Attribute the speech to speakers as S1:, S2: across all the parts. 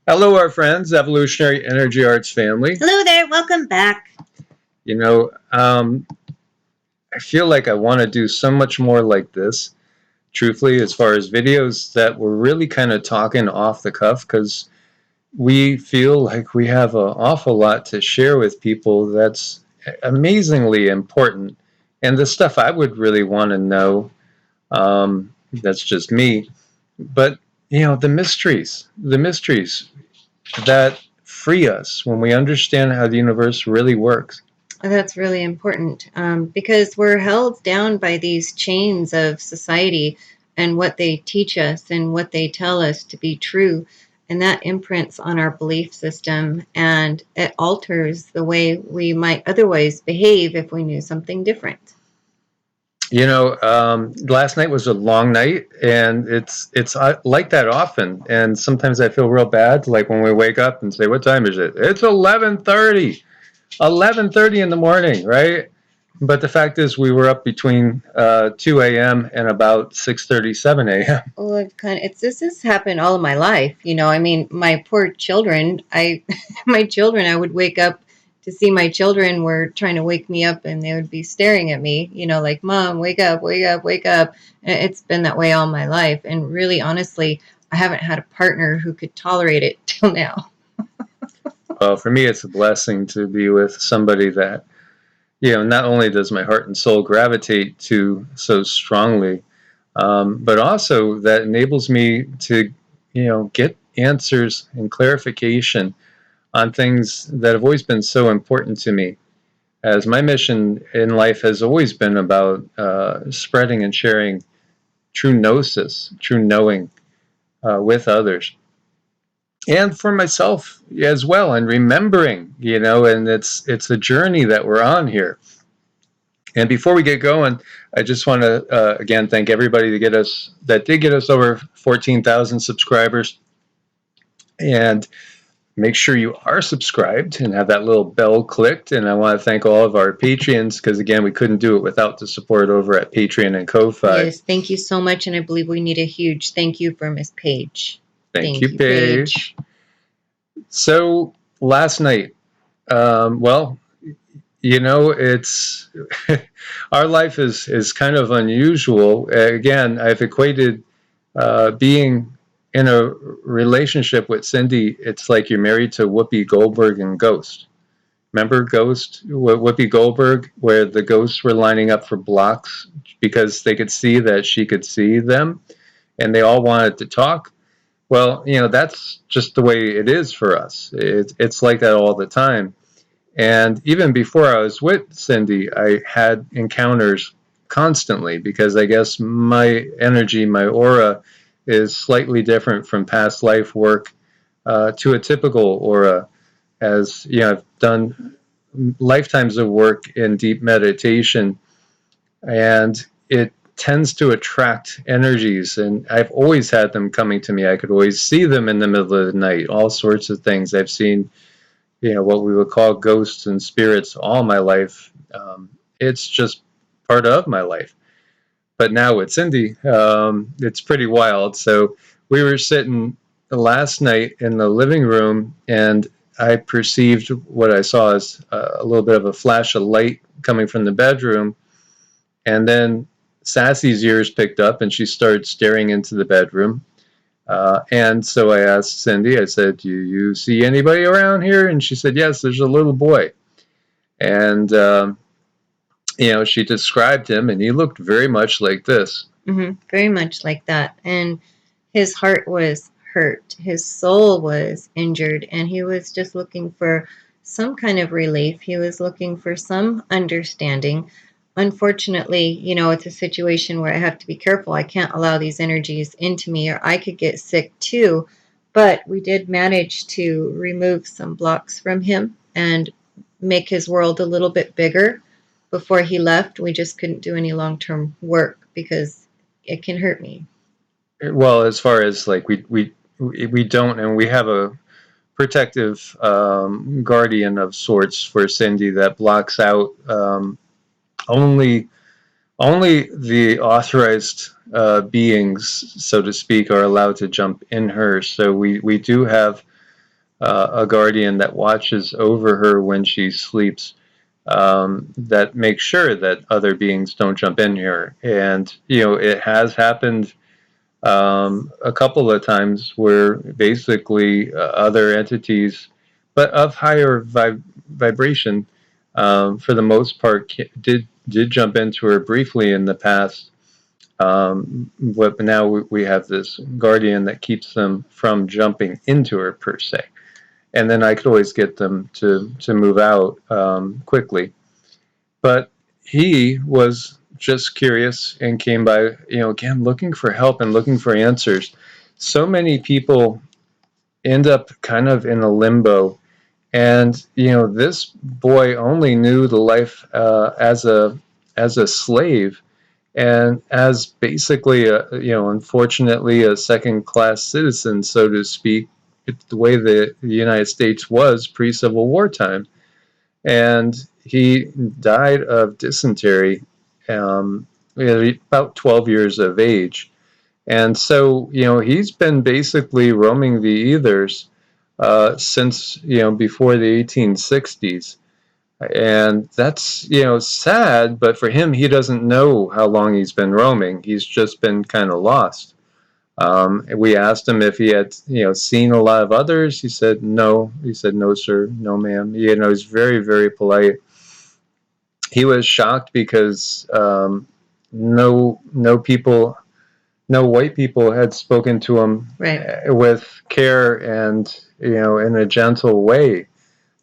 S1: Hello, our friends, Evolutionary Energy Arts family.
S2: Hello there, welcome back.
S1: You know, I feel like I want to do so much more like this, truthfully, as far as videos that we're really kind of talking off the cuff, because we feel like we have an awful lot to share with people that's amazingly important. And the stuff I would really want to know, that's just me. But, the mysteries that free us when we understand how the universe really works.
S2: That's really important because we're held down by these chains of society and what they teach us and what they tell us to be true. And that imprints on our belief system and it alters the way we might otherwise behave if we knew something different.
S1: Last night was a long night, and it's like that often. And sometimes I feel real bad, like when we wake up and say, "What time is it?" It's 11:30, 11:30 in the morning, right? But the fact is, we were up between 2 a.m. and about 6:37 a.m.
S2: Well, this has happened all of my life. I mean, my poor children. My children. I would wake up to see my children were trying to wake me up, and they would be staring at me. Like, "Mom, wake up, wake up, wake up." And it's been that way all my life, and really, honestly, I haven't had a partner who could tolerate it till now.
S1: Well, for me, it's a blessing to be with somebody that, not only does my heart and soul gravitate to so strongly, but also that enables me to, get answers and clarification on things that have always been so important to me. As my mission in life has always been about spreading and sharing true gnosis, true knowing with others. And for myself as well, and remembering, and it's a journey that we're on here. And before we get going, I just want to again thank everybody that did get us over 14,000 subscribers, and make sure you are subscribed and have that little bell clicked. And I want to thank all of our Patreons, because again, we couldn't do it without the support over at Patreon and Ko-Fi.
S2: Yes, thank you so much, and I believe we need a huge thank you for Miss Paige.
S1: Thank you, Paige. So last night, it's our life is kind of unusual. Again, I've equated being in a relationship with Cindy. It's like you're married to Whoopi Goldberg and Ghost. Remember Ghost, Whoopi Goldberg, where the ghosts were lining up for blocks because they could see that she could see them, and they all wanted to talk. Well, that's just the way it is for us. It's like that all the time. And even before I was with Cindy, I had encounters constantly, because I guess my energy, my aura, is slightly different from past life work to a typical aura. As I've done lifetimes of work in deep meditation, and it tends to attract energies, and I've always had them coming to me. I could always see them in the middle of the night, all sorts of things. I've seen what we would call ghosts and spirits all my life. It's just part of my life. But now with Cindy, it's pretty wild. So we were sitting last night in the living room, and I perceived what I saw as a little bit of a flash of light coming from the bedroom. And then Sassy's ears picked up, and she started staring into the bedroom. And so I asked Cindy, I said, "Do you see anybody around here?" And she said, "Yes, there's a little boy." And, she described him, and he looked very much like this.
S2: Very much like that. And his heart was hurt. His soul was injured, and he was just looking for some kind of relief. He was looking for some understanding. Unfortunately, it's a situation where I have to be careful. I can't allow these energies into me, or I could get sick too. But we did manage to remove some blocks from him and make his world a little bit bigger. Before he left, we just couldn't do any long-term work because it can hurt me.
S1: Well, as far as like we don't, and we have a protective guardian of sorts for Cindy that blocks out only the authorized beings, so to speak, are allowed to jump in her. So we do have a guardian that watches over her when she sleeps, that makes sure that other beings don't jump in here. And, it has happened a couple of times where basically other entities, but of higher vibration, for the most part, did jump into her briefly in the past. But now we have this guardian that keeps them from jumping into her per se, and then I could always get them to move out quickly. But he was just curious and came by, again, looking for help and looking for answers. So many people end up kind of in a limbo. And, this boy only knew the life as a slave and as basically, unfortunately, a second-class citizen, so to speak, the way the United States was pre-Civil War time. And he died of dysentery at about 12 years of age. And so, he's been basically roaming the ethers since, before the 1860s. And that's, sad, but for him, he doesn't know how long he's been roaming. He's just been kind of lost. We asked him if he had, seen a lot of others. He said no. He said, no, sir, no, ma'am. He's very, very polite. He was shocked because no people, no white people had spoken to him with care and, in a gentle way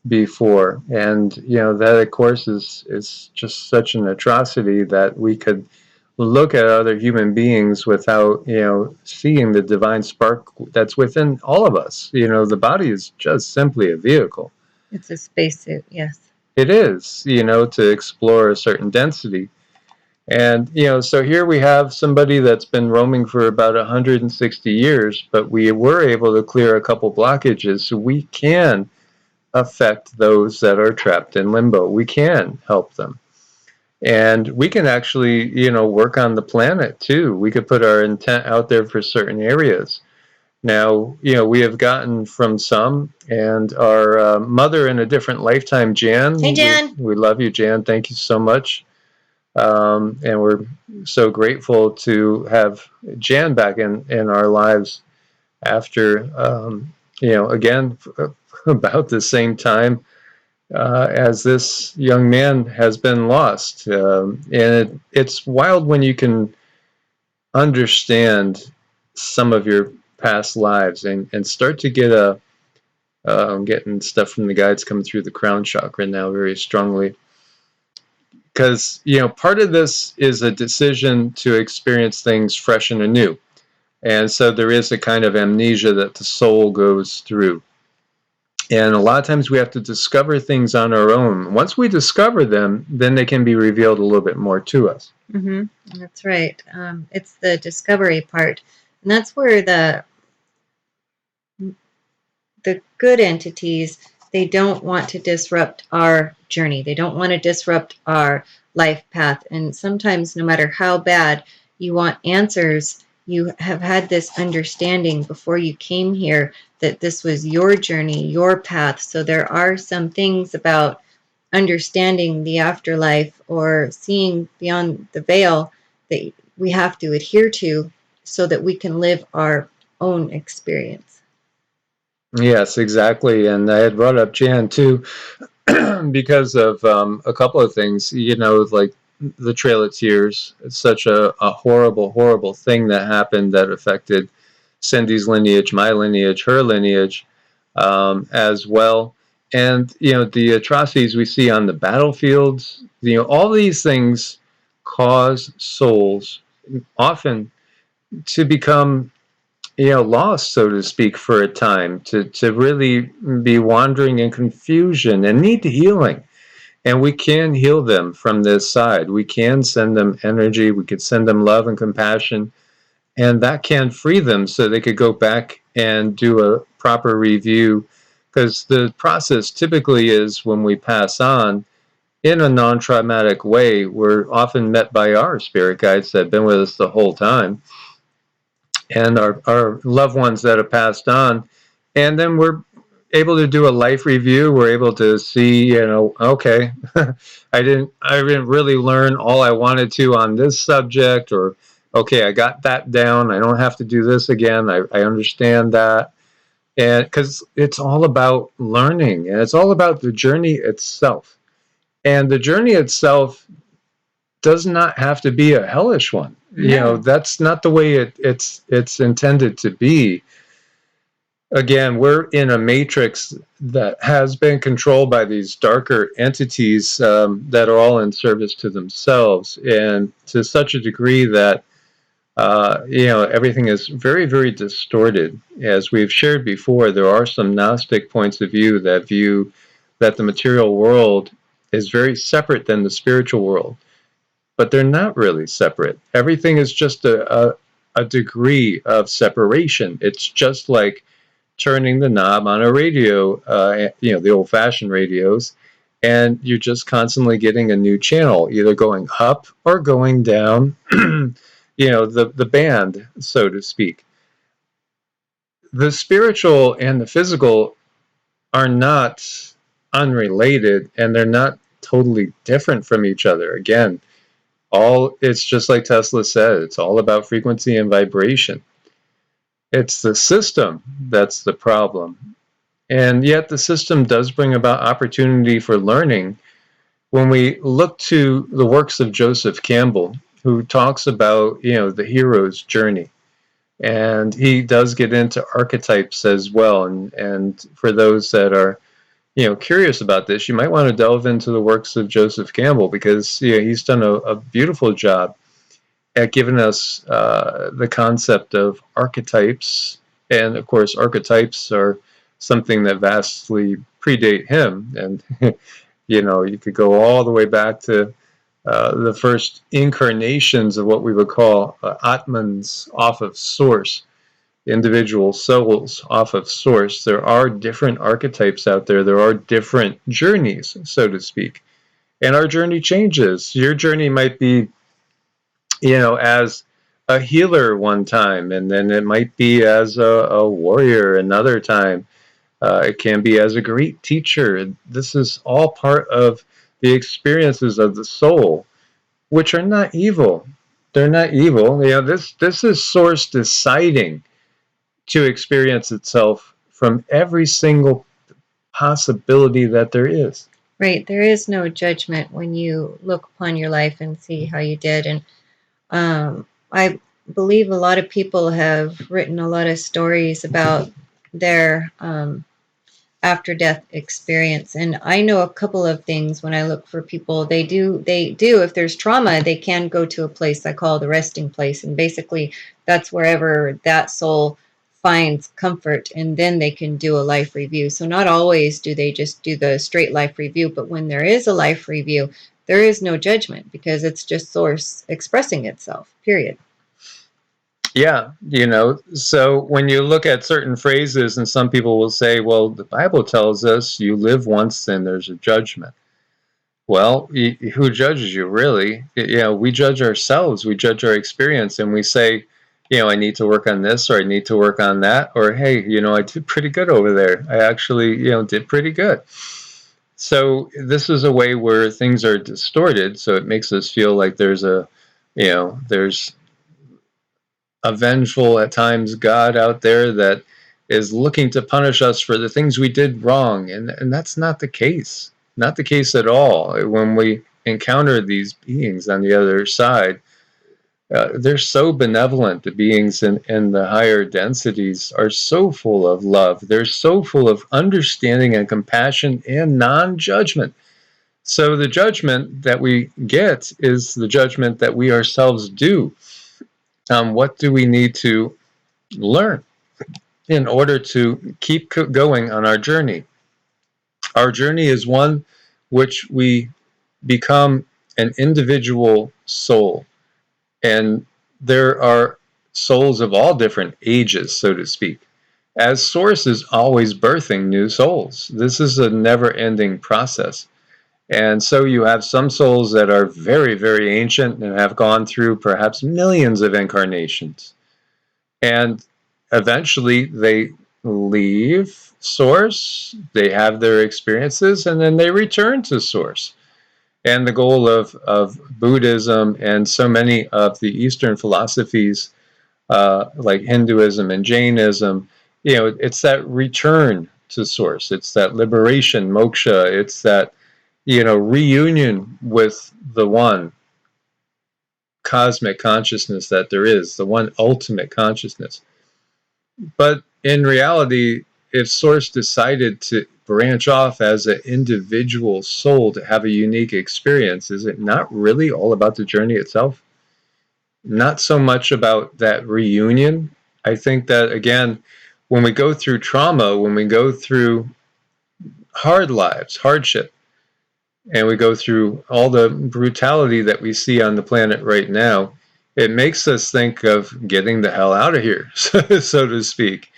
S1: before. And, that, of course, is just such an atrocity that we could look at other human beings without, seeing the divine spark that's within all of us. The body is just simply a vehicle.
S2: It's a spacesuit, yes.
S1: It is, to explore a certain density. And, so here we have somebody that's been roaming for about 160 years, but we were able to clear a couple blockages, so we can affect those that are trapped in limbo. We can help them. And we can actually, work on the planet too. We could put our intent out there for certain areas. Now, we have gotten from some, and our mother in a different lifetime, Jan.
S2: Hey, Jan.
S1: We love you, Jan. Thank you so much. And we're so grateful to have Jan back in our lives after, again, about the same time as this young man has been lost. And it's wild when you can understand some of your past lives and start to get I'm getting stuff from the guides coming through the crown chakra now very strongly. Because, part of this is a decision to experience things fresh and anew. And so there is a kind of amnesia that the soul goes through. And a lot of times we have to discover things on our own. Once we discover them, then they can be revealed a little bit more to us.
S2: Mm-hmm. That's right. It's the discovery part. And that's where the good entities, they don't want to disrupt our journey. They don't want to disrupt our life path. And sometimes, no matter how bad you want answers, you have had this understanding before you came here that this was your journey, your path. So there are some things about understanding the afterlife or seeing beyond the veil that we have to adhere to so that we can live our own experience.
S1: Yes, exactly. And I had brought up Jan too because of a couple of things, like the Trail of Tears. It's such a horrible, horrible thing that happened that affected Cindy's lineage, my lineage, her lineage as well. And, the atrocities we see on the battlefields, all these things cause souls often to become, lost, so to speak, for a time, to really be wandering in confusion and need healing. And we can heal them from this side. We can send them energy. We could send them love and compassion. And that can free them so they could go back and do a proper review. Because the process typically is when we pass on in a non-traumatic way, we're often met by our spirit guides that have been with us the whole time and our loved ones that have passed on. And then we're able to do a life review. We're able to see, okay, I didn't really learn all I wanted to on this subject, or okay, I got that down. I don't have to do this again. I understand that. And because it's all about learning, and it's all about the journey itself. And the journey itself does not have to be a hellish one.
S2: No.
S1: That's not the way it's intended to be. Again, we're in a matrix that has been controlled by these darker entities that are all in service to themselves, and to such a degree that everything is very, very distorted. As we've shared before, there are some Gnostic points of view that the material world is very separate than the spiritual world, but they're not really separate. Everything is just a degree of separation. It's just like turning the knob on a radio, the old-fashioned radios, and you're just constantly getting a new channel, either going up or going down, the band, so to speak. The spiritual and the physical are not unrelated, and they're not totally different from each other. Again, it's just like Tesla said, it's all about frequency and vibration. It's the system that's the problem. And yet the system does bring about opportunity for learning. When we look to the works of Joseph Campbell, who talks about, the hero's journey, and he does get into archetypes as well. And for those that are, curious about this, you might want to delve into the works of Joseph Campbell, because he's done a beautiful job at giving us the concept of archetypes. And of course, archetypes are something that vastly predate him. And, you could go all the way back to the first incarnations of what we would call Atmans off of source, individual souls off of source. There are different archetypes out there. There are different journeys, so to speak. And our journey changes. Your journey might be, as a healer one time, and then it might be as a warrior another time. It can be as a great teacher. This is all part of the experiences of the soul, which are not evil. They're not evil. This is Source deciding to experience itself from every single possibility that there is.
S2: Right. There is no judgment when you look upon your life and see how you did. And I believe a lot of people have written a lot of stories about their after death experience. And I know a couple of things when I look for people. They do, if there's trauma, they can go to a place I call the resting place. And basically that's wherever that soul finds comfort, and then they can do a life review. So not always do they just do the straight life review, but when there is a life review, there is no judgment, because it's just Source expressing itself, period.
S1: Yeah, so when you look at certain phrases, and some people will say, well, the Bible tells us you live once, then there's a judgment. Well, who judges you, really? We judge ourselves. We judge our experience, and we say, I need to work on this, or I need to work on that, or hey, I did pretty good over there. I actually, did pretty good. So this is a way where things are distorted, so it makes us feel like there's there's a vengeful, at times, God out there that is looking to punish us for the things we did wrong, and that's not the case. Not the case at all. When we encounter these beings on the other side, they're so benevolent. The beings in the higher densities are so full of love. They're so full of understanding and compassion and non-judgment. So the judgment that we get is the judgment that we ourselves do. What do we need to learn in order to keep going on our journey? Our journey is one which we become an individual soul. And there are souls of all different ages, so to speak, as Source is always birthing new souls. This is a never-ending process. And so you have some souls that are very, very ancient and have gone through perhaps millions of incarnations. And eventually they leave source, they have their experiences, and then they return to source. And the goal of Buddhism and so many of the Eastern philosophies, like Hinduism and Jainism, it's that return to source. It's that liberation, moksha. It's that, reunion with the one cosmic consciousness that there is, the one ultimate consciousness. But in reality, if Source decided to branch off as an individual soul to have a unique experience, is it not really all about the journey itself? Not so much about that reunion. I think that, again, when we go through trauma, when we go through hard lives, hardship, and we go through all the brutality that we see on the planet right now, it makes us think of getting the hell out of here, so to speak.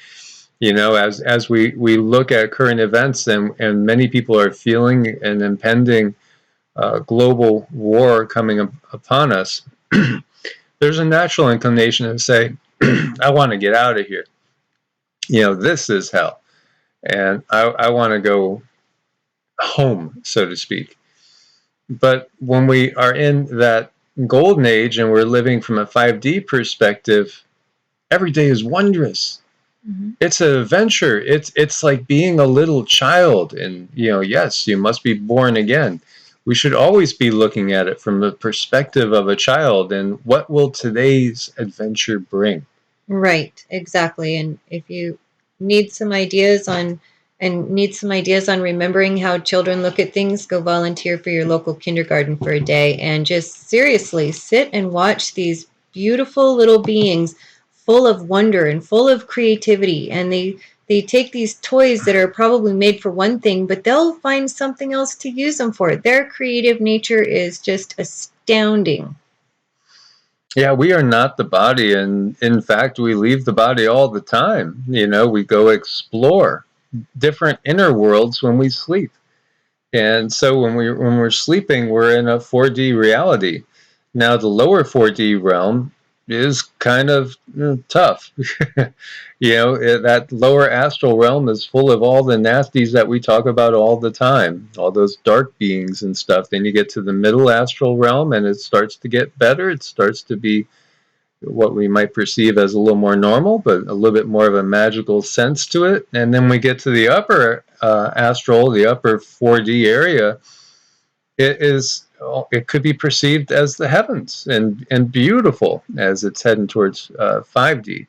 S1: As we look at current events, and many people are feeling an impending global war coming upon us, there's a natural inclination to say, I want to get out of here. This is hell. And I want to go home, so to speak. But when we are in that golden age and we're living from a 5D perspective, every day is wondrous. Mm-hmm. It's an adventure. It's like being a little child. And, yes, you must be born again. We should always be looking at it from the perspective of a child. And what will today's adventure bring?
S2: Right, exactly. And if you need some ideas on remembering how children look at things, go volunteer for your local kindergarten for a day and just seriously sit and watch these beautiful little beings full of wonder and full of creativity. And they take these toys that are probably made for one thing, but they'll find something else to use them for. Their creative nature is just astounding.
S1: Yeah, we are not the body, and in fact, we leave the body all the time. We go explore different inner worlds when we sleep. And so when we're sleeping, we're in a 4D reality. Now, the lower 4D realm is kind of tough. That lower astral realm is full of all the nasties that we talk about all the time, all those dark beings and stuff. Then you get to the middle astral realm and it starts to get better. It starts to be what we might perceive as a little more normal, but a little bit more of a magical sense to it. And then we get to the upper astral, the upper 4D area. It could be perceived as the heavens and beautiful as it's heading towards 5D.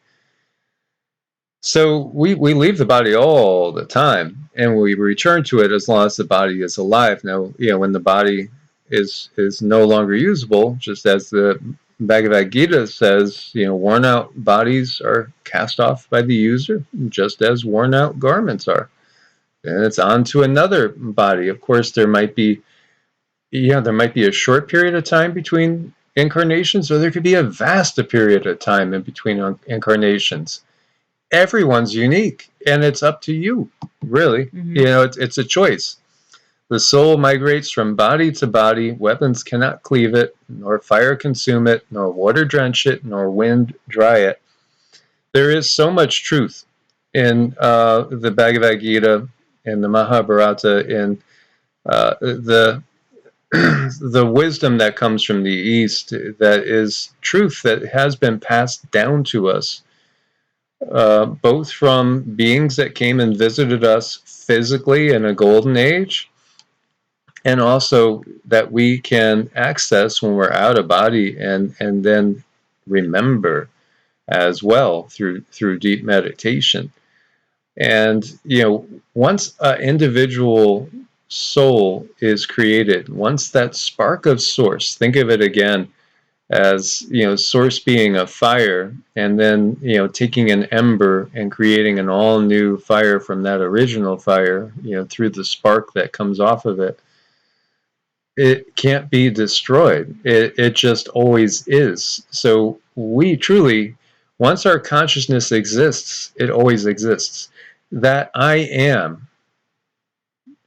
S1: So we leave the body all the time, and we return to it as long as the body is alive. Now, when the body is no longer usable, just as the Bhagavad Gita says, worn out bodies are cast off by the user, just as worn out garments are. And it's on to another body. Of course, there might be a short period of time between incarnations, or there could be a vast period of time in between incarnations. Everyone's unique, and it's up to you, really. Mm-hmm. It's a choice. The soul migrates from body to body. Weapons cannot cleave it, nor fire consume it, nor water drench it, nor wind dry it. There is so much truth in the Bhagavad Gita, in the Mahabharata, in the wisdom that comes from the East, that is truth that has been passed down to us, both from beings that came and visited us physically in a golden age, and also that we can access when we're out of body and then remember as well through deep meditation. And once an individual soul is created, once that spark of source, think of it again as source being a fire, and then taking an ember and creating an all new fire from that original fire, through the spark that comes off of it. It can't be destroyed. It just always is. So we truly, once our consciousness exists, it always exists. That I am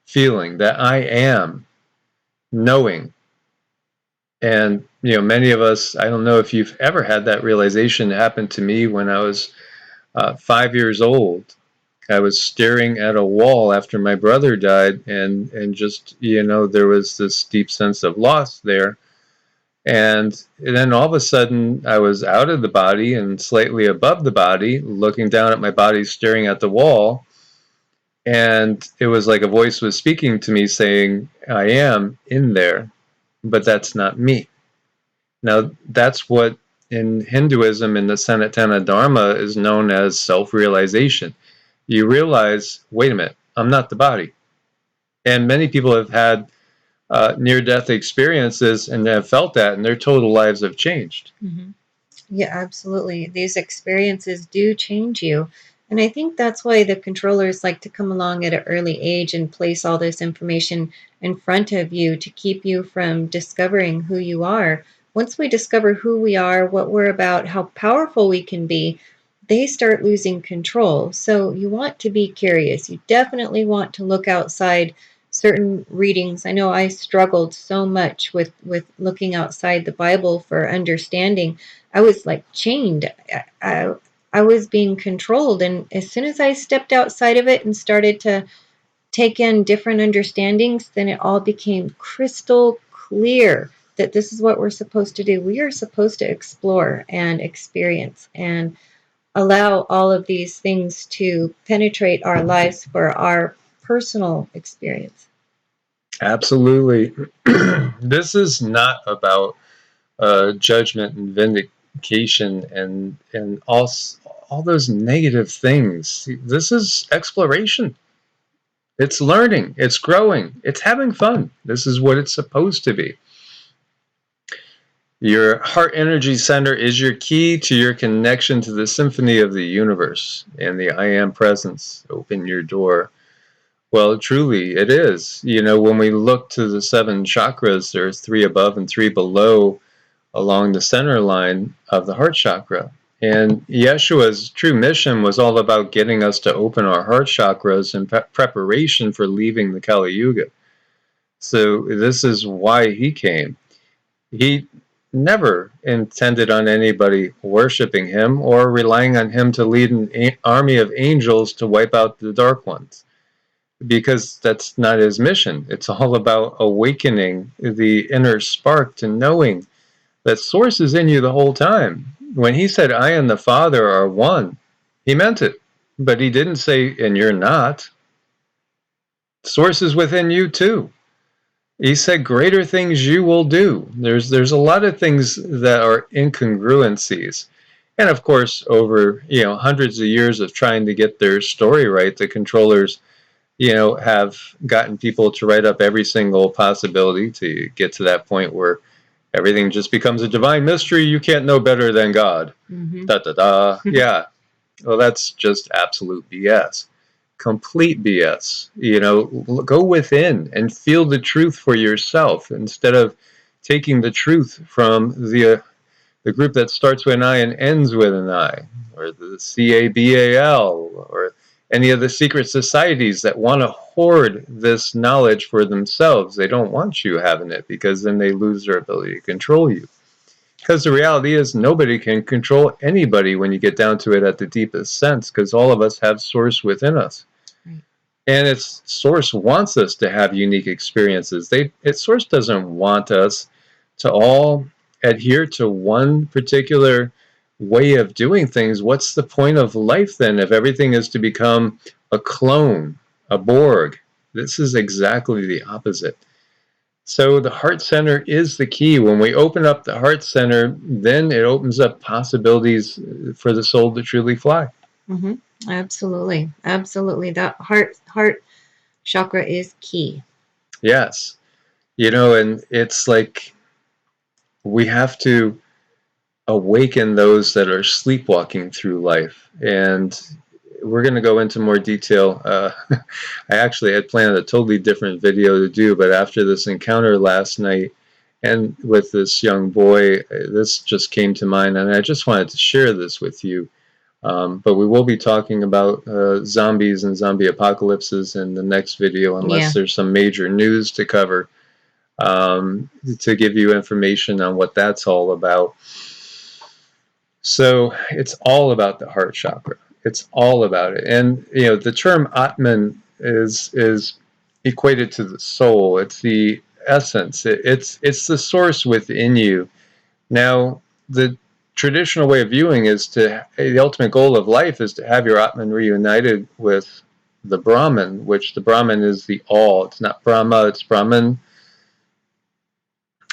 S1: feeling, that I am knowing. And, many of us, I don't know if you've ever had that realization happen to me when I was 5 years old. I was staring at a wall after my brother died, and just, there was this deep sense of loss there. And then all of a sudden, I was out of the body and slightly above the body, looking down at my body, staring at the wall. And it was like a voice was speaking to me saying, I am in there, but that's not me. Now, that's what in Hinduism, in the Sanatana Dharma, is known as self-realization. You realize, wait a minute, I'm not the body. And many people have had near-death experiences and have felt that, and their total lives have changed.
S2: Mm-hmm. Yeah, absolutely. These experiences do change you. And I think that's why the controllers like to come along at an early age and place all this information in front of you to keep you from discovering who you are. Once we discover who we are, what we're about, how powerful we can be, they start losing control. So you want to be curious. You definitely want to look outside certain readings. I know I struggled so much with looking outside the Bible for understanding. I was like chained. I was being controlled. And as soon as I stepped outside of it and started to take in different understandings, then it all became crystal clear that this is what we're supposed to do. We are supposed to explore and experience and allow all of these things to penetrate our lives for our personal experience.
S1: Absolutely. This is not about judgment and vindication and all those negative things. This is exploration. It's learning. It's growing. It's having fun. This is what it's supposed to be. Your heart energy center is your key to your connection to the symphony of the universe and the I am presence. Open your door. Well, truly, it is. When we look to the 7 chakras, there's 3 above and 3 below along the center line of the heart chakra. And Yeshua's true mission was all about getting us to open our heart chakras in preparation for leaving the Kali Yuga. So this is why he came. He never intended on anybody worshiping him or relying on him to lead an army of angels to wipe out the dark ones, because that's not his mission. It's all about awakening the inner spark to knowing that source is in you the whole time. When he said, I and the Father are one, he meant it. But he didn't say, and you're not. Source is within you too. He said, greater things you will do. There's a lot of things that are incongruencies. And of course, over hundreds of years of trying to get their story right, the controllers have gotten people to write up every single possibility to get to that point where everything just becomes a divine mystery. You can't know better than God.
S2: Mm-hmm.
S1: Da da da. Yeah. Well, that's just absolute BS. Complete BS. Go within and feel the truth for yourself instead of taking the truth from the group that starts with an I and ends with an I, or the CABAL, or any of the secret societies that want to hoard this knowledge for themselves. They don't want you having it, because then they lose their ability to control you. Because the reality is nobody can control anybody when you get down to it at the deepest sense, because all of us have source within us.
S2: Right.
S1: And its source wants us to have unique experiences. Its source doesn't want us to all adhere to one particular way of doing things. What's the point of life then if everything is to become a clone, a Borg? This is exactly the opposite. So the heart center is the key. When we open up the heart center, then it opens up possibilities for the soul to truly fly.
S2: Mm-hmm. Absolutely. Absolutely. That heart chakra is key.
S1: Yes. And it's like we have to awaken those that are sleepwalking through life. And we're going to go into more detail. I actually had planned a totally different video to do, but after this encounter last night and with this young boy, this just came to mind, and I just wanted to share this with you. But we will be talking about zombies and zombie apocalypses in the next video, unless there's some major news to cover, to give you information on what that's all about. So it's all about the heart chakra. It's all about it. And the term Atman is equated to the soul. It's the essence. It's the source within you. Now, the traditional way of viewing is the ultimate goal of life is to have your Atman reunited with the Brahman, which the Brahman is the all. It's not Brahma, it's Brahman.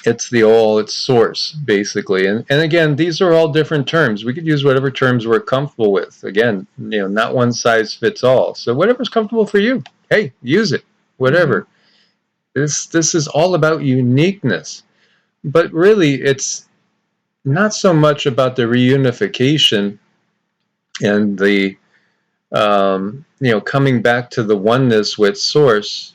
S1: It's the all, it's source, basically. And again, these are all different terms. We could use whatever terms we're comfortable with. Again, not one size fits all. So whatever's comfortable for you, hey, use it, whatever. This is all about uniqueness. But really, it's not so much about the reunification and the coming back to the oneness with source.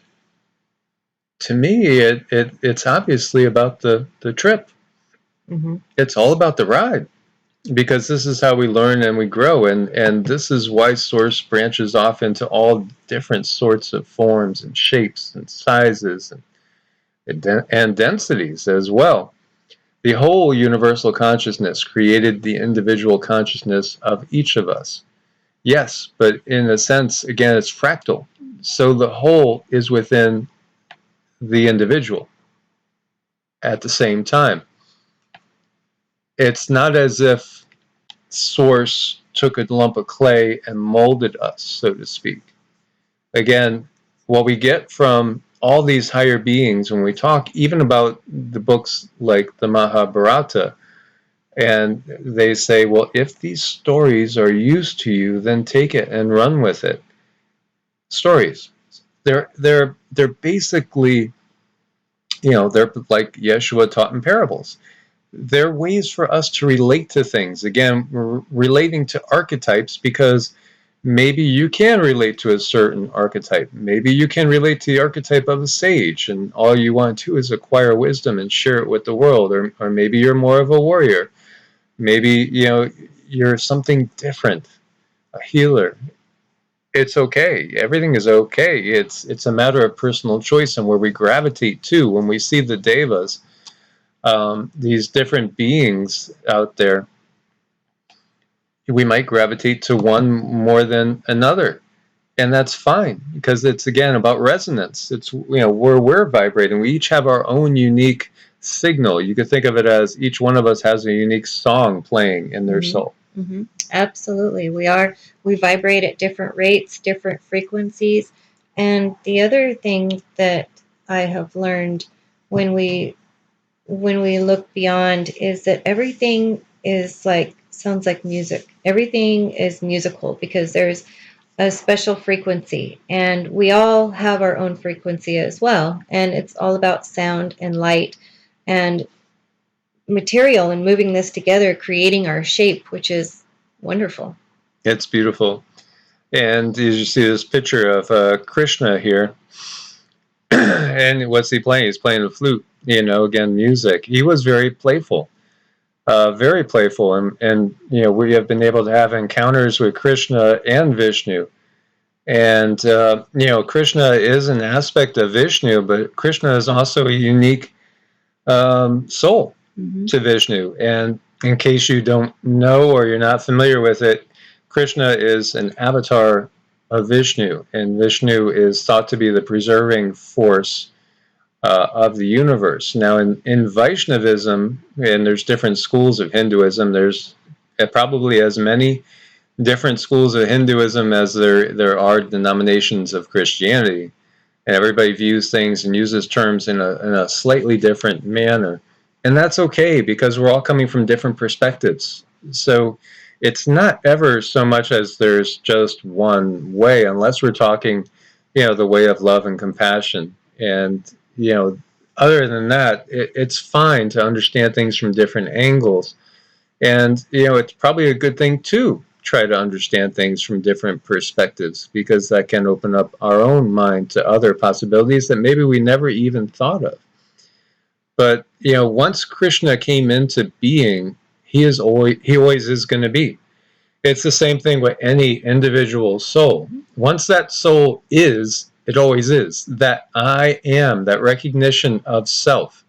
S1: To me, it's obviously about the trip. It's all about the ride, because this is how we learn and we grow, and this is why source branches off into all different sorts of forms and shapes and sizes and densities as well. The whole universal consciousness created the individual consciousness of each of us. Yes, but in a sense, again, it's fractal. So the whole is within the individual at the same time. It's not as if source took a lump of clay and molded us, so to speak. Again, what we get from all these higher beings, when we talk even about the books like the Mahabharata, and they say, well, if these stories are used to you, then take it and run with it. Stories. They're basically, they're like Yeshua taught in parables. They're ways for us to relate to things. Again, we're relating to archetypes because maybe you can relate to a certain archetype. Maybe you can relate to the archetype of a sage, and all you want to do is acquire wisdom and share it with the world. Or maybe you're more of a warrior. Maybe, you're something different, a healer. It's okay. Everything is okay. It's a matter of personal choice and where we gravitate to. When we see the devas, these different beings out there, we might gravitate to one more than another. And that's fine, because it's, again, about resonance. It's, where we're vibrating. We each have our own unique signal. You could think of it as each one of us has a unique song playing in their soul.
S2: Absolutely. We vibrate at different rates, different frequencies. And the other thing that I have learned when we look beyond is that everything is sounds like music. Everything is musical because there's a special frequency, and we all have our own frequency as well. And it's all about sound and light and material and moving this together, creating our shape, which is wonderful.
S1: It's beautiful. And you see this picture of Krishna here. And what's he playing? He's playing the flute, again, music. He was very playful. Very playful. And we have been able to have encounters with Krishna and Vishnu. And, Krishna is an aspect of Vishnu, but Krishna is also a unique soul to Vishnu. And in case you don't know or you're not familiar with it, Krishna is an avatar of Vishnu, and Vishnu is thought to be the preserving force of the universe. Now, in Vaishnavism, and there's different schools of Hinduism, there's probably as many different schools of Hinduism as there are denominations of Christianity, and everybody views things and uses terms in a slightly different manner, and that's okay, because we're all coming from different perspectives. So it's not ever so much as there's just one way, unless we're talking, the way of love and compassion. And other than that, it's fine to understand things from different angles. And it's probably a good thing to try to understand things from different perspectives, because that can open up our own mind to other possibilities that maybe we never even thought of. But once Krishna came into being, he always is going to be. It's the same thing with any individual soul. Once that soul is, it always is. That I am, that recognition of self.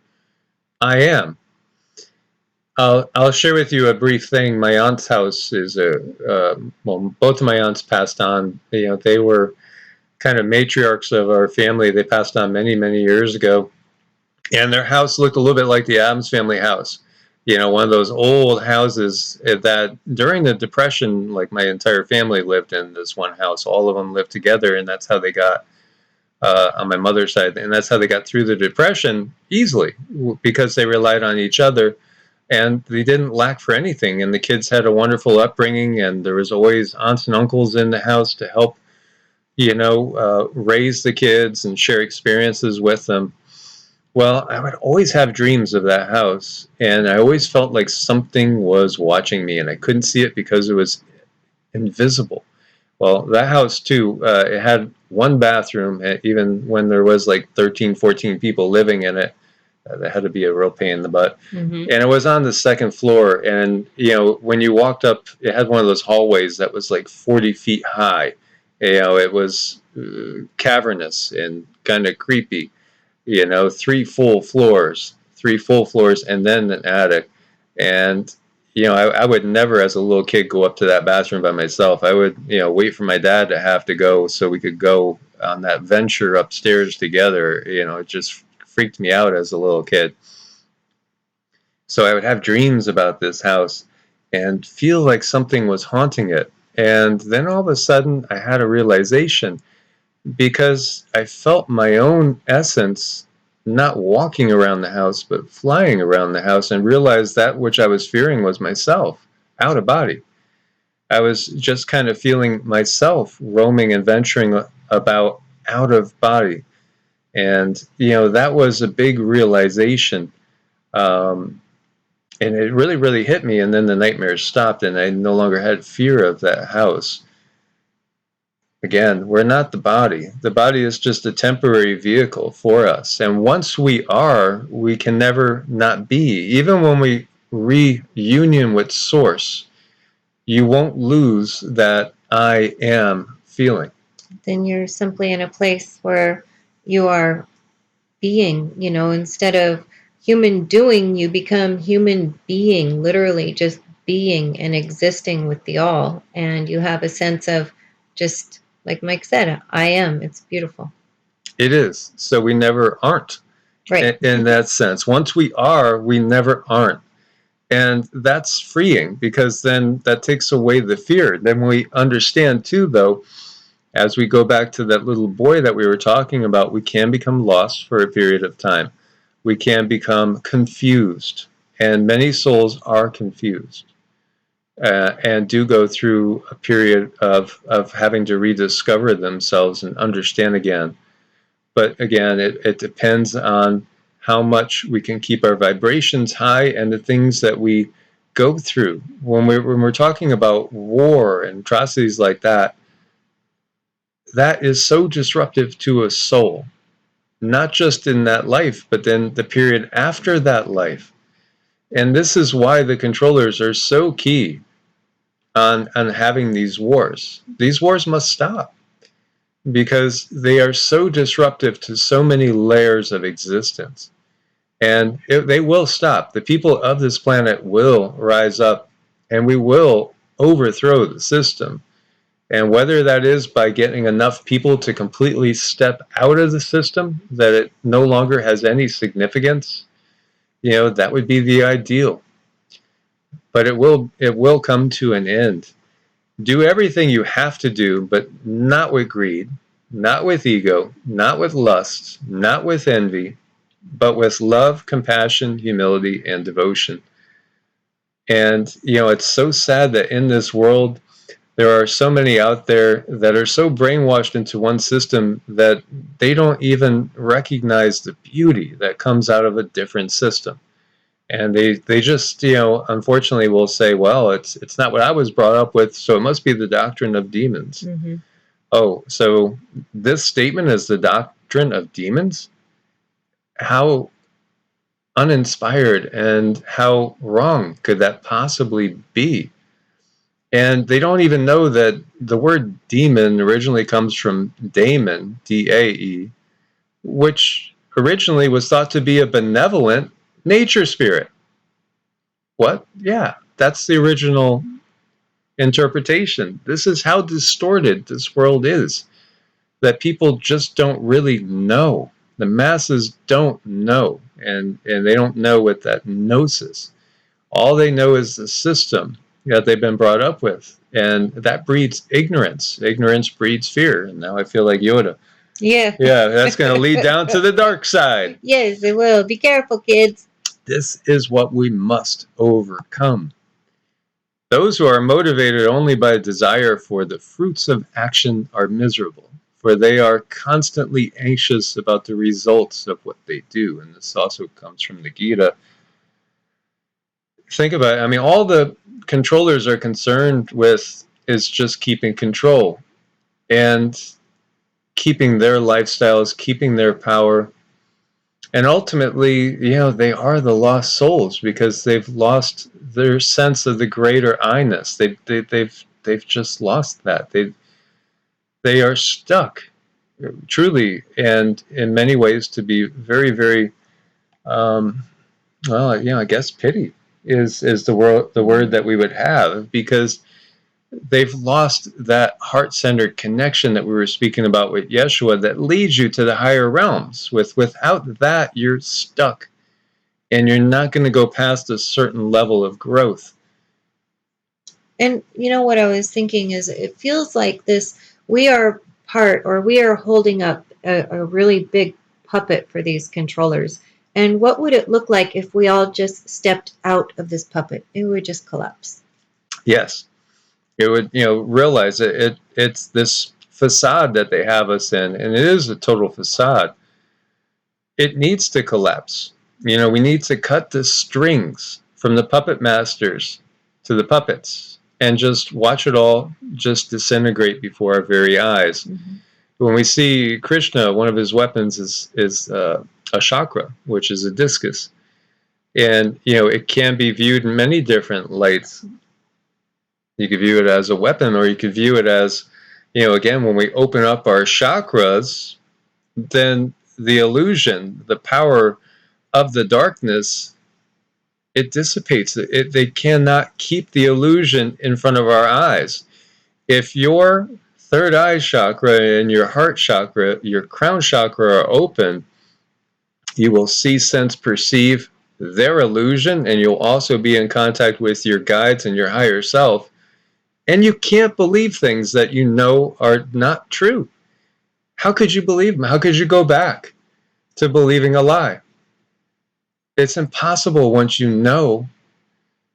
S1: I am. I'll share with you a brief thing. My aunt's house is well, both of my aunts passed on. You know, they were kind of matriarchs of our family. They passed on many, many years ago, and their house looked a little bit like the Addams family house. You know, one of those old houses that during the Depression, like my entire family lived in this one house. All of them lived together, and that's how they got on my mother's side, and that's how they got through the Depression easily because they relied on each other, and they didn't lack for anything. And the kids had a wonderful upbringing, and there was always aunts and uncles in the house to help, raise the kids and share experiences with them. Well, I would always have dreams of that house, and I always felt like something was watching me, and I couldn't see it because it was invisible. Well, that house too, it had one bathroom, even when there was like 13, 14 people living in it. That had to be a real pain in the butt.
S2: Mm-hmm.
S1: And it was on the second floor, and when you walked up, it had one of those hallways that was like 40 feet high. It was cavernous and kind of creepy. 3 full floors, and then an attic. And I would never, as a little kid, go up to that bathroom by myself. I would, wait for my dad to have to go so we could go on that venture upstairs together. It just freaked me out as a little kid. So I would have dreams about this house and feel like something was haunting it. And then all of a sudden, I had a realization, because I felt my own essence not walking around the house, but flying around the house, and realized that which I was fearing was myself, out of body. I was just kind of feeling myself roaming and venturing about out of body. And, that was a big realization. And it really, really hit me. And then the nightmares stopped, and I no longer had fear of that house. Again, we're not the body. The body is just a temporary vehicle for us. And once we are, we can never not be. Even when we reunion with Source, you won't lose that I am feeling.
S2: Then you're simply in a place where you are being, instead of human doing, you become human being, literally just being and existing with the all. And you have a sense of just, like Mike said, I am. It's beautiful.
S1: It is. So we never aren't.
S2: Right.
S1: In that sense. Once we are, we never aren't. And that's freeing, because then that takes away the fear. Then we understand too, though, as we go back to that little boy that we were talking about, we can become lost for a period of time. We can become confused. And many souls are confused. And do go through a period of having to rediscover themselves and understand again. But again, it depends on how much we can keep our vibrations high and the things that we go through. When we're talking about war and atrocities like that, that is so disruptive to a soul, not just in that life, but then the period after that life. And this is why the controllers are so key on having these wars. These wars must stop, because they are so disruptive to so many layers of existence. And they will stop. The people of this planet will rise up, and we will overthrow the system. And whether that is by getting enough people to completely step out of the system, that it no longer has any significance, that would be the ideal. But it will come to an end. Do everything you have to do, but not with greed, not with ego, not with lust, not with envy, but with love, compassion, humility, and devotion. And, it's so sad that in this world, there are so many out there that are so brainwashed into one system that they don't even recognize the beauty that comes out of a different system. And they just, unfortunately will say, well, it's not what I was brought up with, so it must be the doctrine of demons.
S2: Mm-hmm.
S1: Oh, so this statement is the doctrine of demons? How uninspired and how wrong could that possibly be? And they don't even know that the word demon originally comes from daemon, D-A-E, which originally was thought to be a benevolent nature spirit. What? Yeah, that's the original interpretation. This is how distorted this world is, that people just don't really know. The masses don't know, and they don't know what that gnosis. All they know is the system that they've been brought up with, and that breeds ignorance. Ignorance breeds fear, and now I feel like Yoda.
S2: Yeah.
S1: Yeah, that's going to lead down to the dark side.
S2: Yes, it will. Be careful, kids.
S1: This is what we must overcome. Those who are motivated only by desire for the fruits of action are miserable, for they are constantly anxious about the results of what they do. And this also comes from the Gita. Think about it. I mean, all the controllers are concerned with is just keeping control and keeping their lifestyles, keeping their power. And ultimately, they are the lost souls because they've lost their sense of the greater I-ness. They've just lost that. They are stuck, truly, and in many ways to be very, very, I guess pity is the word that we would have, because they've lost that heart-centered connection that we were speaking about with Yeshua that leads you to the higher realms. Without that, you're stuck, and you're not going to go past a certain level of growth.
S2: And you know what I was thinking is it feels like this, we are we are holding up a really big puppet for these controllers. And what would it look like if we all just stepped out of this puppet? It would just collapse.
S1: Yes. It would, realize it's this facade that they have us in, and it is a total facade. It needs to collapse. We need to cut the strings from the puppet masters to the puppets and just watch it all just disintegrate before our very eyes. Mm-hmm. When we see Krishna, one of his weapons is a chakra, which is a discus. And, it can be viewed in many different lights. You could view it as a weapon, or you could view it as, again, when we open up our chakras, then the illusion, the power of the darkness, it dissipates. They cannot keep the illusion in front of our eyes. If your third eye chakra and your heart chakra, your crown chakra are open, you will see, sense, perceive their illusion, and you'll also be in contact with your guides and your higher self. And you can't believe things that you know are not true. How could you believe them? How could you go back to believing a lie? It's impossible once you know.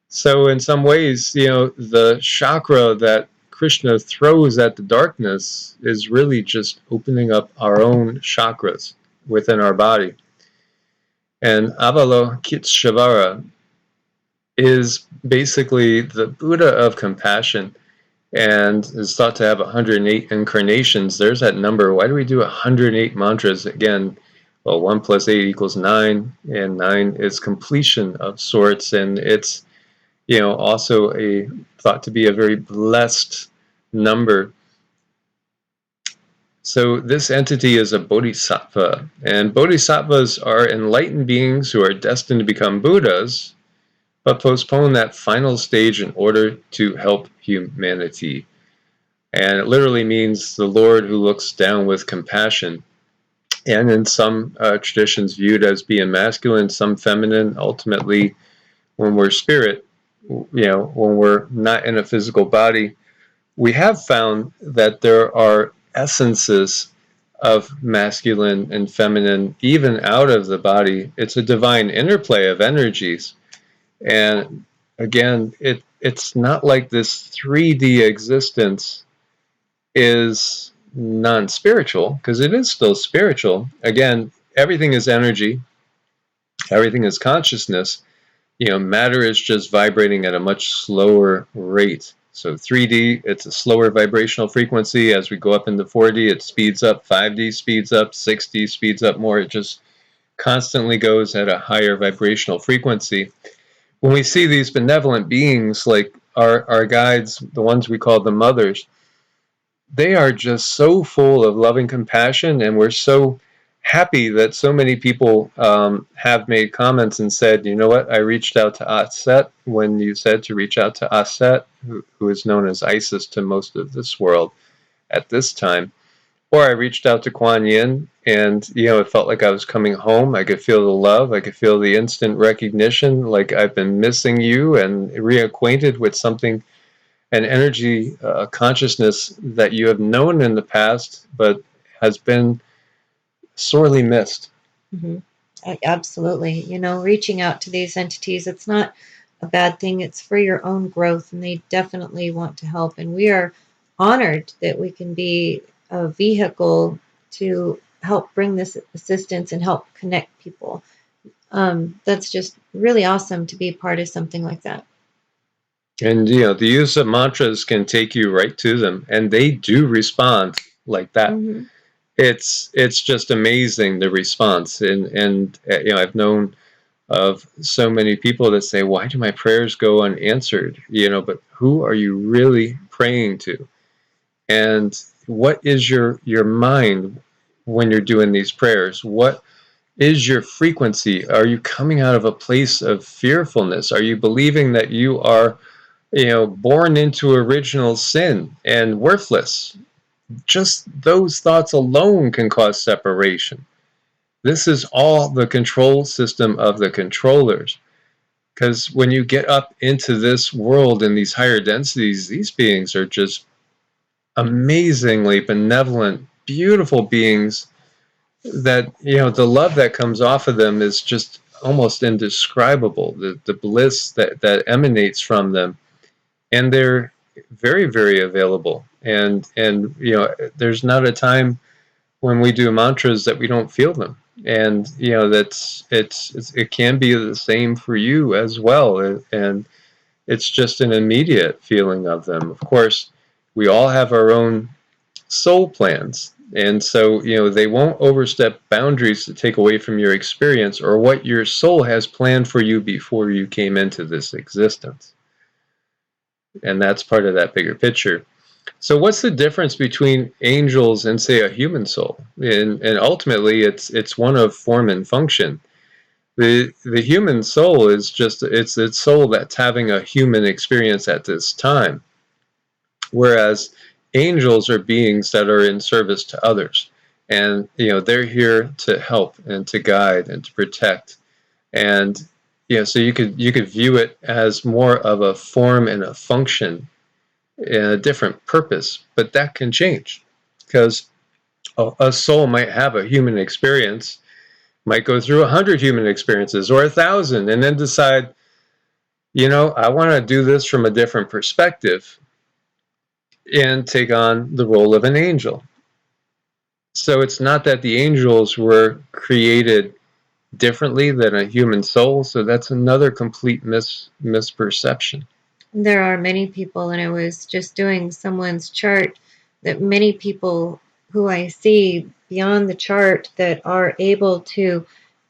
S1: So in some ways, the chakra that Krishna throws at the darkness is really just opening up our own chakras within our body. And Avalokiteshvara is basically the Buddha of compassion, and is thought to have 108 incarnations. There's that number. Why do we do 108 mantras? Again, well, 1 + 8 = 9, and 9 is completion of sorts, and it's also thought to be a very blessed number. So this entity is a bodhisattva, and bodhisattvas are enlightened beings who are destined to become Buddhas, but postpone that final stage in order to help humanity. And it literally means the Lord who looks down with compassion. And in some traditions viewed as being masculine, some feminine. Ultimately, when we're spirit, when we're not in a physical body, we have found that there are essences of masculine and feminine even out of the body. It's a divine interplay of energies. And again, it's not like this 3D existence is non-spiritual, because it is still spiritual. Again, everything is energy, everything is consciousness. Matter is just vibrating at a much slower rate. So 3D, it's a slower vibrational frequency. As we go up into 4D, it speeds up. 5D speeds up. 6D speeds up more. It just constantly goes at a higher vibrational frequency. When we see these benevolent beings like our guides, the ones we call the mothers, they are just so full of loving compassion, and we're so happy that so many people have made comments and said, you know what, I reached out to Aset when you said to reach out to Aset, who is known as Isis to most of this world at this time. Or I reached out to Kuan Yin, and it felt like I was coming home. I could feel the love. I could feel the instant recognition, like I've been missing you, and reacquainted with something, an energy, consciousness that you have known in the past, but has been sorely missed.
S2: Mm-hmm. Absolutely. Reaching out to these entities, it's not a bad thing. It's for your own growth, and they definitely want to help. And we are honored that we can be a vehicle to help bring this assistance and help connect people. That's just really awesome to be part of something like that.
S1: And the use of mantras can take you right to them, and they do respond like that.
S2: Mm-hmm.
S1: It's just amazing, the response. And I've known of so many people that say, why do my prayers go unanswered? But who are you really praying to? And what is your mind when you're doing these prayers? What is your frequency? Are you coming out of a place of fearfulness? Are you believing that you are born into original sin and worthless? Just those thoughts alone can cause separation. This is all the control system of the controllers. Because when you get up into this world in these higher densities, these beings are just amazingly benevolent, beautiful beings that, the love that comes off of them is just almost indescribable. The bliss that emanates from them. And they're very, very available. And there's not a time when we do mantras that we don't feel them. And it can be the same for you as well. And it's just an immediate feeling of them. Of course, we all have our own soul plans. And so, they won't overstep boundaries to take away from your experience or what your soul has planned for you before you came into this existence. And that's part of that bigger picture. So what's the difference between angels and, say, a human soul? And ultimately, it's one of form and function. The human soul is just it's soul that's having a human experience at this time, whereas angels are beings that are in service to others, and they're here to help and to guide and to protect. And so you could view it as more of a form and a function, a different purpose, but that can change because a soul might have a human experience, might go through 100 human experiences or 1,000, and then decide, I want to do this from a different perspective and take on the role of an angel. So it's not that the angels were created differently than a human soul, so that's another complete misperception.
S2: There are many people, and I was just doing someone's chart, that many people who I see beyond the chart that are able to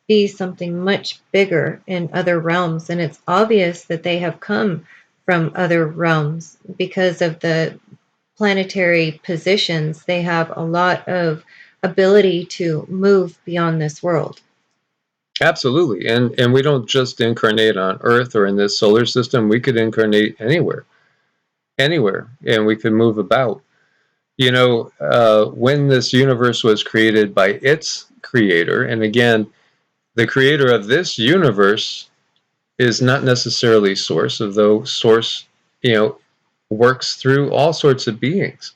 S2: be something much bigger in other realms. And it's obvious that they have come from other realms because of the planetary positions. They have a lot of ability to move beyond this world.
S1: Absolutely. And we don't just incarnate on Earth or in this solar system. We could incarnate anywhere, and we could move about. When this universe was created by its creator, and again, the creator of this universe is not necessarily Source, although Source, works through all sorts of beings.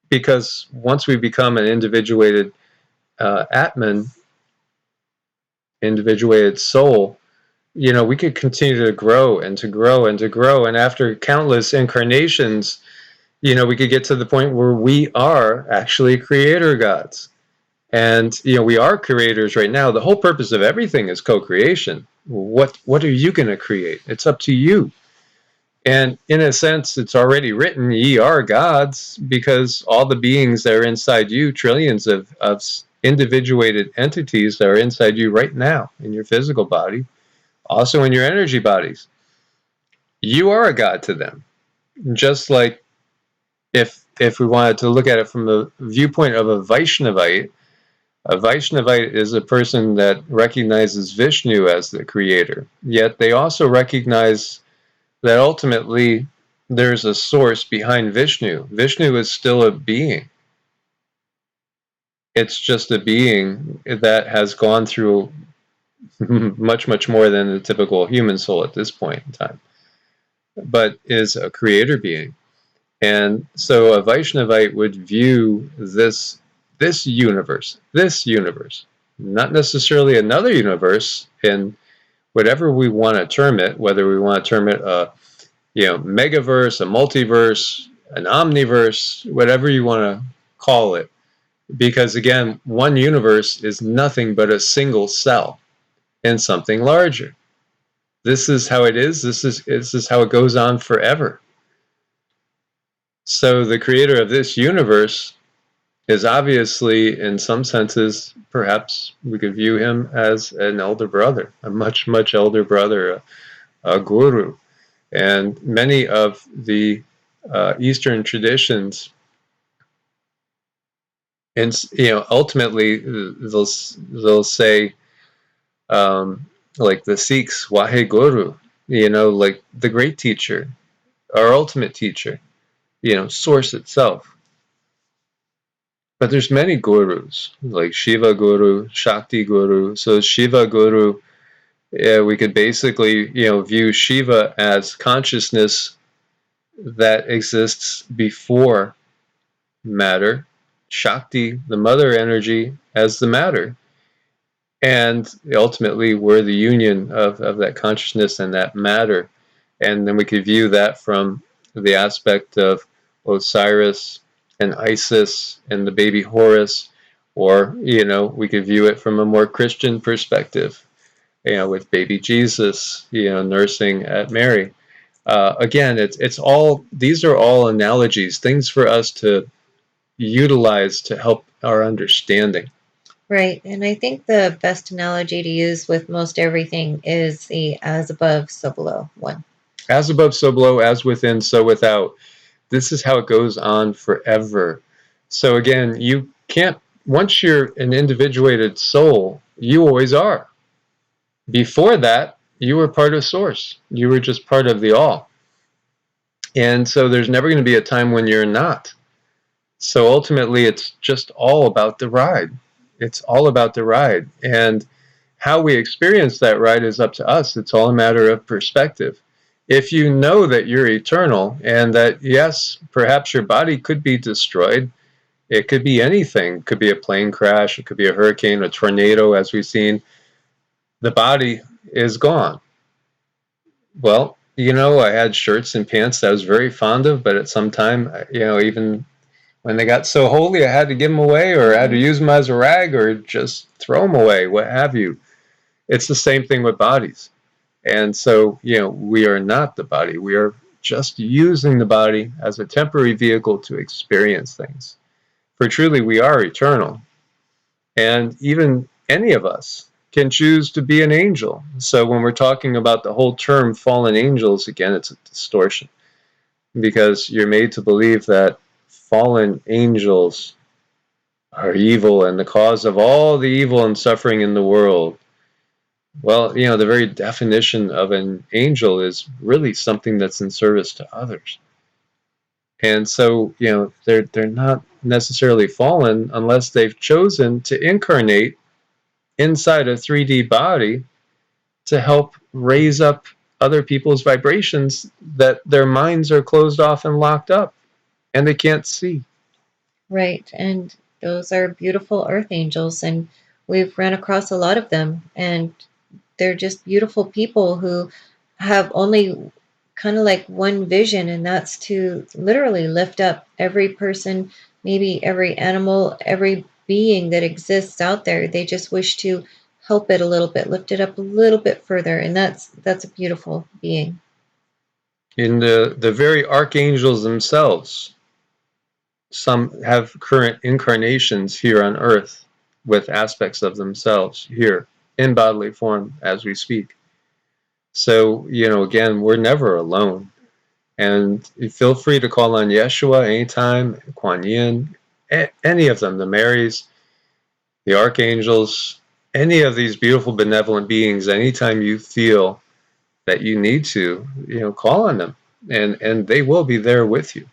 S1: Because once we become an individuated Atman, individuated soul, we could continue to grow and to grow and to grow. And after countless incarnations, we could get to the point where we are actually creator gods. And, we are creators right now. The whole purpose of everything is co-creation. What are you going to create? It's up to you. And in a sense, it's already written, ye are gods, because all the beings that are inside you, trillions of individuated entities that are inside you right now in your physical body, also in your energy bodies, you are a god to them. Just like if we wanted to look at it from the viewpoint of a Vaishnavite, A Vaishnavite is a person that recognizes Vishnu as the creator, yet they also recognize that ultimately there's a source behind Vishnu. Vishnu is still a being. It's just a being that has gone through much, much more than the typical human soul at this point in time, but is a creator being. And so a Vaishnavite would view this universe, not necessarily another universe, in whatever we want to term it, whether we want to term it a megaverse, a multiverse, an omniverse, whatever you want to call it. Because again, one universe is nothing but a single cell in something larger. This is how it is. This is how it goes on forever. So the creator of this universe is obviously, in some senses, perhaps we could view him as an elder brother, a much, much elder brother, a guru. And many of the Eastern traditions, and ultimately they'll say, like the Sikhs, Wahe Guru, like the great teacher, our ultimate teacher, source itself. But there's many gurus, like Shiva Guru, Shakti Guru. So Shiva Guru, we could basically, view Shiva as consciousness that exists before matter, Shakti, the mother energy, as the matter. And ultimately, we're the union of that consciousness and that matter. And then we could view that from the aspect of Osiris and Isis and the baby Horus, or, we could view it from a more Christian perspective, with baby Jesus, nursing at Mary. Again, it's all, these are all analogies, things for us to utilize to help our understanding.
S2: Right. And I think the best analogy to use with most everything is the as above, so below one.
S1: As above, so below, as within, so without. This is how it goes on forever. So again, you can't, once you're an individuated soul, you always are. Before that, you were part of Source. You were just part of the all. And so there's never going to be a time when you're not. So ultimately, it's just all about the ride. It's all about the ride. And how we experience that ride is up to us. It's all a matter of perspective. If you know that you're eternal and that, yes, perhaps your body could be destroyed, it could be anything. It could be a plane crash, it could be a hurricane, a tornado, as we've seen. The body is gone. Well, I had shirts and pants that I was very fond of, but at some time, even when they got so holy, I had to give them away, or I had to use them as a rag, or just throw them away, what have you. It's the same thing with bodies. And so, we are not the body. We are just using the body as a temporary vehicle to experience things. For truly, we are eternal. And even any of us can choose to be an angel. So when we're talking about the whole term fallen angels, again, it's a distortion. Because you're made to believe that fallen angels are evil and the cause of all the evil and suffering in the world. Well, the very definition of an angel is really something that's in service to others. And so, they're not necessarily fallen unless they've chosen to incarnate inside a 3D body to help raise up other people's vibrations that their minds are closed off and locked up and they can't see.
S2: Right. And those are beautiful earth angels. And we've run across a lot of them. And they're just beautiful people who have only kind of like one vision, and that's to literally lift up every person, maybe every animal, every being that exists out there. They just wish to help it a little bit, lift it up a little bit further, and that's a beautiful being.
S1: In the very archangels themselves, some have current incarnations here on earth with aspects of themselves here in bodily form as we speak. So, again, we're never alone. And you feel free to call on Yeshua anytime, Kuan Yin, any of them, the Marys. the archangels, any of these beautiful benevolent beings. Anytime you feel that you need to, call on them, and they will be there with you.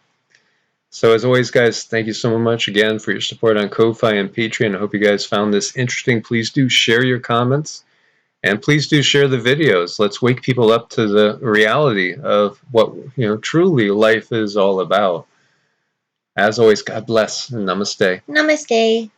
S1: So as always, guys, thank you so much again for your support on Ko-Fi and Patreon. I hope you guys found this interesting. Please do share your comments, and please do share the videos. Let's wake people up to the reality of what truly life is all about. As always, God bless and namaste.
S2: Namaste.